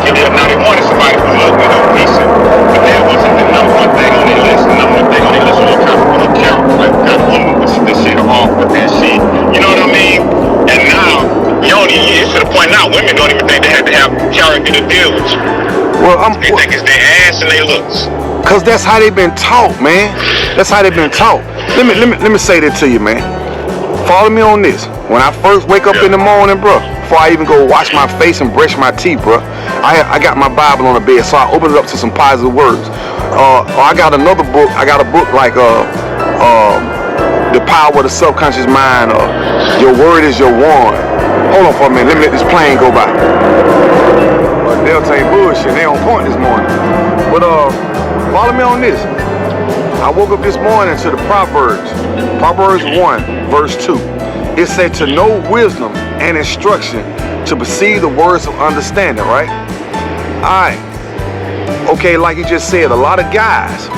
Now they wanted somebody who looked, decent, but that wasn't the number one thing on their list. The number one thing on their list was what character, what kind of woman was this shit off with that shit. You know what I mean? And now, it's to the point now, women don't even think they have to have character to deal with you. They think it's their ass and their looks. Cause that's how they've been taught, man. That's how they've been taught. Let me say that to you, man. Follow me on this. When I first wake up in the morning, bro, before I even go wash my face and brush my teeth, bro, I got my Bible on the bed, so I open it up to some positive words. I got another book. I got a book like The Power of the Subconscious Mind, or Your Word is Your Wand. Hold on for a minute. Let me let this plane go by. Delta ain't bullshit. They on point this morning. But follow me on this. I woke up this morning to the Proverbs 1, verse 2. It said to know wisdom and instruction, to perceive the words of understanding, right? Alright. Okay, like you just said, a lot of guys,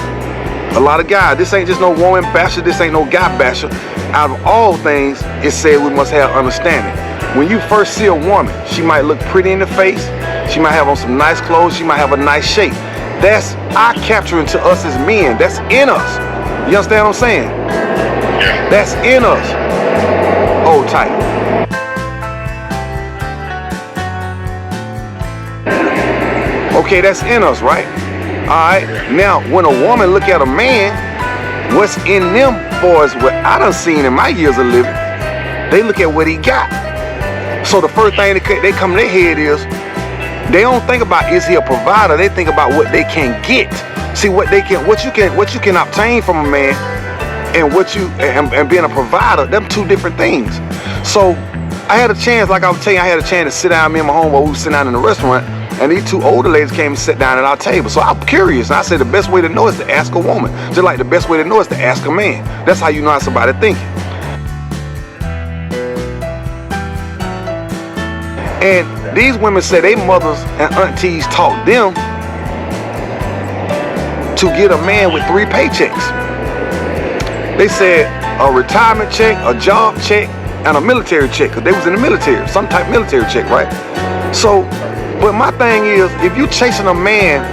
this ain't just no woman basher, this ain't no guy basher. Out of all things, it said we must have understanding. When you first see a woman, she might look pretty in the face, she might have on some nice clothes, she might have a nice shape. That's eye-capturing to us as men. That's in us. You understand what I'm saying? That's in us. Hold tight. Okay, that's in us, right? Alright. Now, when a woman look at a man, what's in them boys, what I done seen in my years of living, they look at what he got. So the first thing they come in their head is, they don't think about is he a provider. They think about what they can get. See what you can obtain from a man, and being a provider. Them two different things. So I had a chance, like I was telling you, I had a chance to sit down. Me and my homeboy, we were sitting down in the restaurant, and these two older ladies came and sat down at our table. So I'm curious, and I said the best way to know is to ask a woman, just like the best way to know is to ask a man. That's how you know how somebody thinking. And these women say their mothers and aunties taught them to get a man with 3 paychecks. They said a retirement check, a job check, and a military check, because they was in the military, some type of military check, right? So, but my thing is, if you chasing a man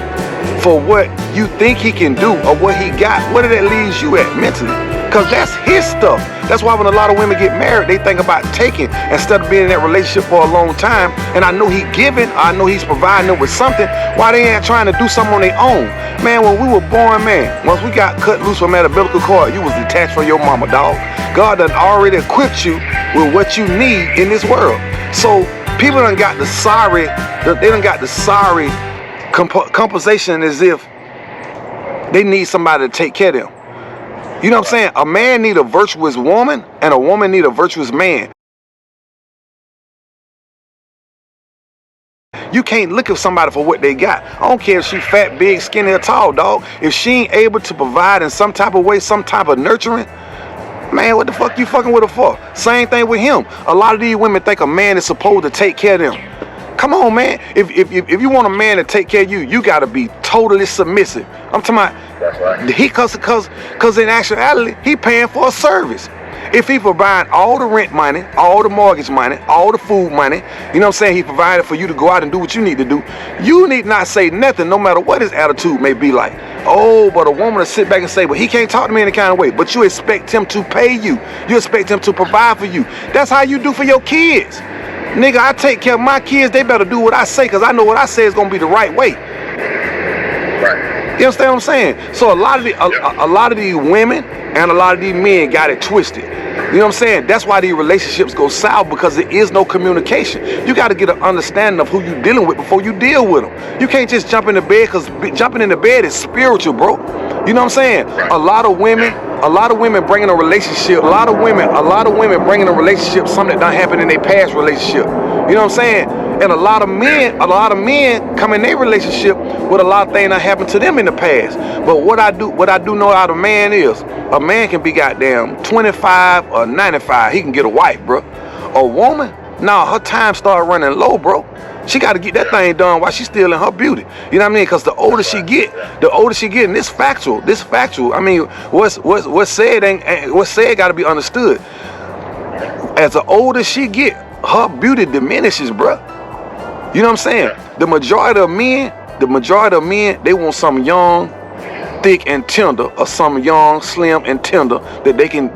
for what you think he can do or what he got, what did that leave you at mentally? Because that's his stuff. That's why when a lot of women get married, they think about taking instead of being in that relationship for a long time. And I know he giving, I know he's providing them with something. Why they ain't trying to do something on their own? Man, when we were born, man, once we got cut loose from that umbilical cord, you was detached from your mama, dog. God done already equipped you with what you need in this world. So people done got the sorry, compensation as if they need somebody to take care of them. You know what I'm saying? A man need a virtuous woman, and a woman need a virtuous man. You can't look at somebody for what they got. I don't care if she fat, big, skinny, or tall, dog. If she ain't able to provide in some type of way, some type of nurturing, man, what the fuck you fucking with her for? Same thing with him. A lot of these women think a man is supposed to take care of them. Come on, man. If you want a man to take care of you, you gotta be totally submissive. I'm talking about, that's right. Cause in actuality, he paying for a service. If he providing all the rent money, all the mortgage money, all the food money, you know what I'm saying? He provided for you to go out and do what you need to do. You need not say nothing, no matter what his attitude may be like. Oh, but a woman to sit back and say, well, he can't talk to me in any kind of way. But you expect him to pay you. You expect him to provide for you. That's how you do for your kids. Nigga, I take care of my kids. They better do what I say, because I know what I say is going to be the right way. Right. You understand what I'm saying? So a lot of these women and a lot of these men got it twisted. You know what I'm saying? That's why these relationships go south, because there is no communication. You got to get an understanding of who you're dealing with before you deal with them. You can't just jump in the bed, because jumping in the bed is spiritual, bro. You know what I'm saying? A lot of women bringing a relationship. A lot of women bringing a relationship something that done happened in their past relationship. You know what I'm saying? And a lot of men come in their relationship with a lot of things that happened to them in the past. But what I do know out of a man is, a man can be goddamn 25 or 95. He can get a wife, bro. A woman, nah, her time start running low, bro. She got to get that thing done while she's still in her beauty. You know what I mean? Because the older she get, and this factual. I mean, what's said got to be understood. As the older she get, her beauty diminishes, bruh. You know what I'm saying? The majority of men, they want something young, thick and tender, or something young, slim and tender that they can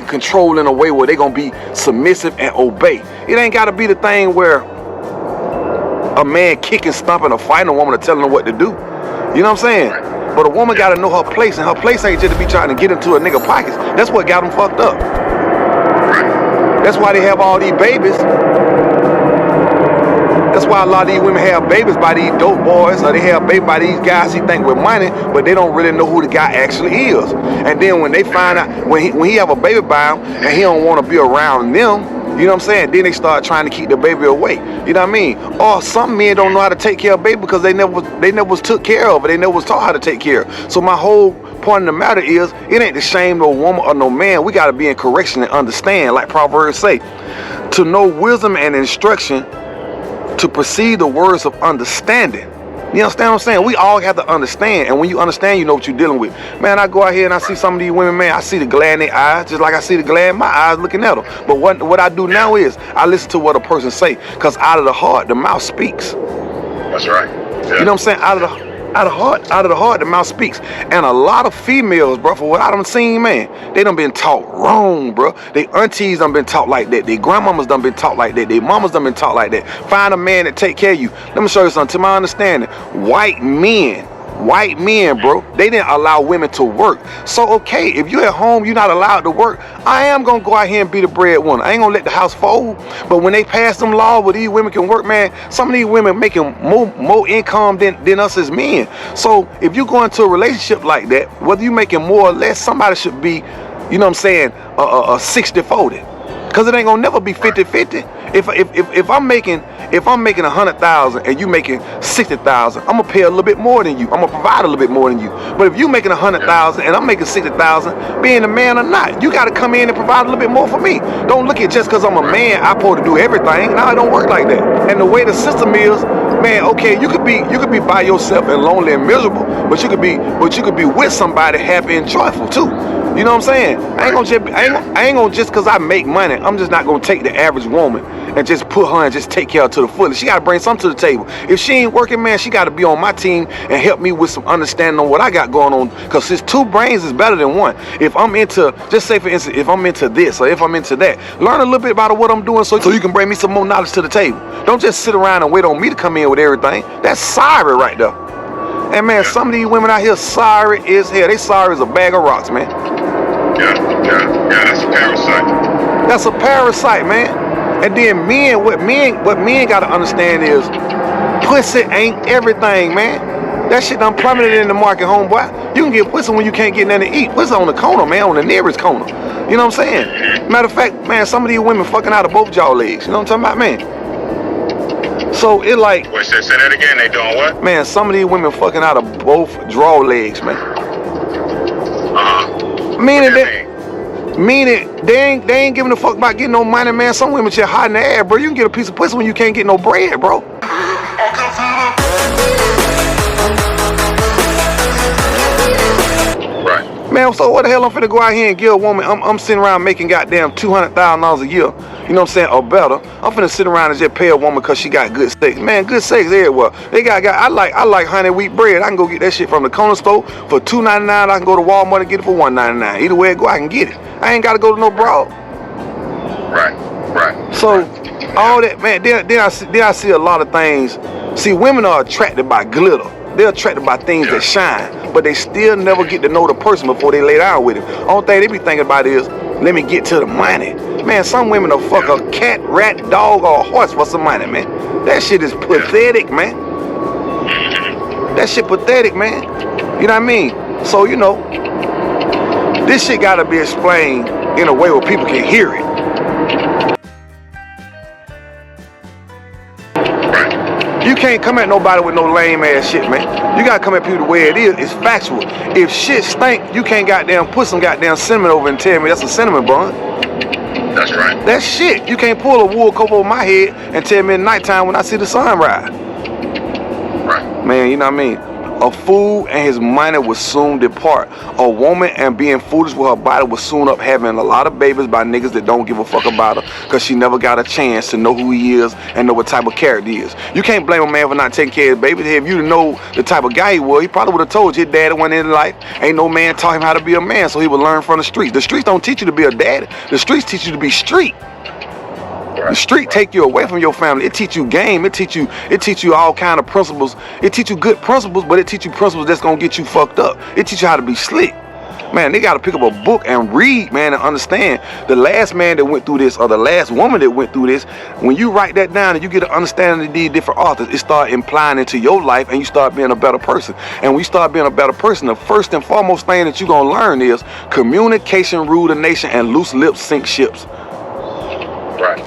control in a way where they gonna be submissive and obey. It ain't gotta be the thing where a man kicking, stomping, or fighting a woman or telling her what to do. You know what I'm saying? But a woman gotta know her place, and her place ain't just to be trying to get into a nigga pockets. That's what got them fucked up. That's why they have all these babies. That's why a lot of these women have babies by these dope boys, or they have babies by these guys he think with money, but they don't really know who the guy actually is. And then when they find out, when he have a baby by him, and he don't want to be around them, you know what I'm saying? Then they start trying to keep the baby away. You know what I mean? Or some men don't know how to take care of baby because they never was took care of it. They never was taught how to take care. So my whole point of the matter is, it ain't the shame no woman or no man. We got to be in correction and understand, like Proverbs say, to know wisdom and instruction, to perceive the words of understanding. You understand what I'm saying? We all have to understand, and when you understand, you know what you're dealing with. Man, I go out here and I see some of these women, man, I see the glare in their eyes, just like I see the glare in my eyes looking at them. But what I do now is, I listen to what a person say, because out of the heart, the mouth speaks. That's right. Yeah. You know what I'm saying? Out of the heart, the mouth speaks. And a lot of females, bro, for what I done seen, man, they done been taught wrong, bro. They aunties done been taught like that. They grandmamas done been taught like that. They mamas done been taught like that. Find a man that take care of you. Let me show you something. To my understanding, white men, bro, they didn't allow women to work. So, okay, if you at home, you're not allowed to work, I am going to go out here and be the breadwinner. I ain't going to let the house fold. But when they pass them laws where these women can work, man, some of these women making more income than us as men. So, if you go into a relationship like that, whether you making more or less, somebody should be, you know what I'm saying, 60-40. Because it ain't going to never be 50-50. If I'm making 100,000 and you making 60,000, I'm gonna pay a little bit more than you. I'm gonna provide a little bit more than you. But if you making 100,000 and I'm making 60,000, being a man or not, you gotta come in and provide a little bit more for me. Don't look at just because I'm a man, I'm supposed to do everything. No, it don't work like that. And the way the system is, man, okay, you could be by yourself and lonely and miserable, but you could be with somebody happy and joyful too. You know what I'm saying? I ain't gonna just because I make money, I'm just not gonna take the average woman and just put her and just take care of her to the fullest. She gotta bring something to the table. If she ain't working, man, she gotta be on my team and help me with some understanding on what I got going on. Cause his two brains is better than one. If I'm into, just say for instance, if I'm into this or if I'm into that, learn a little bit about what I'm doing so you can bring me some more knowledge to the table. Don't just sit around and wait on me to come in with everything. That's sorry right there. And man, some of these women out here sorry as hell. They sorry as a bag of rocks, man. Yeah, that's a parasite. That's a parasite, man. And then men, what men gotta understand is, pussy ain't everything, man. That shit done plummeted in the market, homeboy. You can get pussy when you can't get nothing to eat. Pussy on the corner, man, on the nearest corner. You know what I'm saying? Matter of fact, man, some of these women fucking out of both jaw legs. You know what I'm talking about, man? So it like, Wait, say that again. They doing what? man, some of these women fucking out of both draw legs, man. Meaning they ain't giving a fuck about getting no money, man. Some women just hiding the ass, bro. You can get a piece of pussy when you can't get no bread, bro. Right. Man, so what the hell I'm finna go out here and give a woman, I'm sitting around making goddamn $200,000 a year, you know what I'm saying, or better. I'm finna sit around and just pay a woman cause she got good sex. Man, good sex everywhere. They got I like honey wheat bread. I can go get that shit from the corner store for $2.99. I can go to Walmart and get it for $1.99. Either way it go, I can get it. I ain't gotta go to no broad. Right. So all that, man, then I see a lot of things. See, women are attracted by glitter. They're attracted by things that shine, but they still never get to know the person before they lay down with him. Only thing they be thinking about is, let me get to the money. Man, some women will fuck a cat, rat, dog, or a horse for some money, man. That shit is pathetic, man. That shit pathetic, man. You know what I mean? So, you know, this shit gotta be explained in a way where people can hear it. You can't come at nobody with no lame ass shit, man. You gotta come at people the way it is. It's factual. If shit stink, you can't goddamn put some goddamn cinnamon over and tell me that's a cinnamon bun. That's right. That's shit. You can't pull a wool cover over my head and tell me at nighttime when I see the sun rise. Right. Man, you know what I mean? A fool and his money will soon depart. A woman and being foolish with her body will soon up having a lot of babies by niggas that don't give a fuck about her because she never got a chance to know who he is and know what type of character he is. You can't blame a man for not taking care of his babies. If you know the type of guy he was, he probably would have told you his daddy went in life. Ain't no man taught him how to be a man, so he would learn from the streets. The streets don't teach you to be a daddy. The streets teach you to be street. The street take you away from your family. It teach you game. It teach you all kind of principles. It teach you good principles, but it teach you principles that's gonna get you fucked up. It teach you how to be slick. Man, they gotta pick up a book and read, man, and understand the last man that went through this or the last woman that went through this. When you write that down and you get an understanding of these different authors, it start implying into your life and you start being a better person. And when you start being a better person, the first and foremost thing that you're gonna learn is communication rule the nation and loose lips sink ships. Right.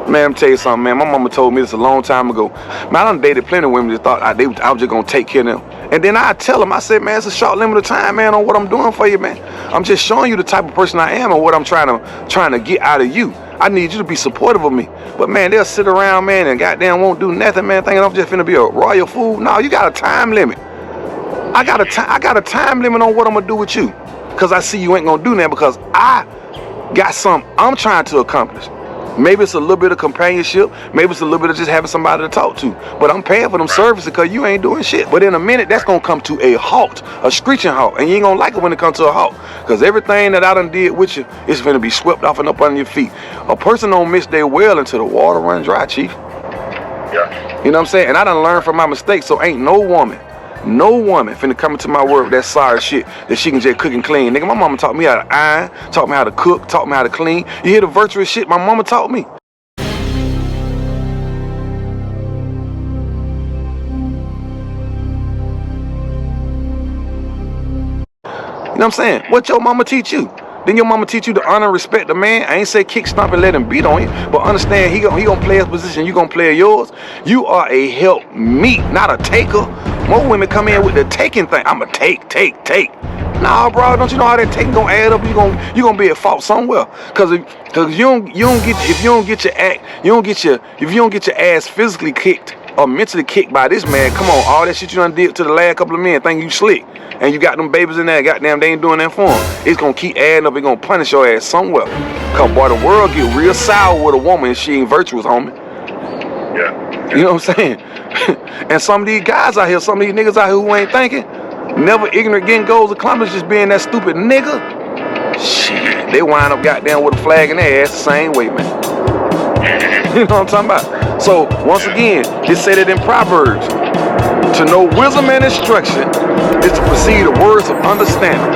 Man, I'm tell you something, man. My mama told me this a long time ago. Man, I done dated plenty of women that thought I was just gonna take care of them. And then I tell them, I said, man, it's a short limit of time, man, on what I'm doing for you, man. I'm just showing you the type of person I am and what I'm trying to get out of you. I need you to be supportive of me. But man, they'll sit around, man, and goddamn won't do nothing, man, thinking I'm just finna be a royal fool. No, you got a time limit. I got a time limit on what I'm gonna do with you. Cause I see you ain't gonna do that because I got something I'm trying to accomplish. Maybe it's a little bit of companionship. Maybe it's a little bit of just having somebody to talk to. But I'm paying for them services because you ain't doing shit. But in a minute, that's going to come to a halt, a screeching halt. And you ain't going to like it when it comes to a halt. Because everything that I done did with you is going to be swept off and up under your feet. A person don't miss their well until the water run dry, Chief. Yeah. You know what I'm saying? And I done learned from my mistakes. So ain't no woman finna come into my work with that sorry shit that she can just cook and clean. Nigga, my mama taught me how to iron, taught me how to cook, taught me how to clean. You hear the virtuous shit my mama taught me? You know what I'm saying? What your mama teach you? Then your mama teach you to honor and respect the man. I ain't say kick, stomp, and let him beat on you, but understand he gonna play his position, you gonna play yours. You are a help me, not a taker. More women come in with the taking thing. I'ma take. Nah, bro, don't you know how that taking gonna add up? You gonna be at fault somewhere. Cause if you don't get your ass physically kicked or mentally kicked by this man, come on, all that shit you done did to the last couple of men, think you slick. And you got them babies in there, goddamn, they ain't doing that for them. It's gonna keep adding up, it's gonna punish your ass somewhere. Cause boy, the world get real sour with a woman if she ain't virtuous, homie. Yeah. You know what I'm saying? And some of these guys out here, some of these niggas out here who ain't thinking, never ignorant getting goals accomplished, just being that stupid nigga. Shit, they wind up goddamn with a flag in their ass the same way, man. You know what I'm talking about? So, once again, it said it in Proverbs. To know wisdom and instruction is to perceive the words of understanding.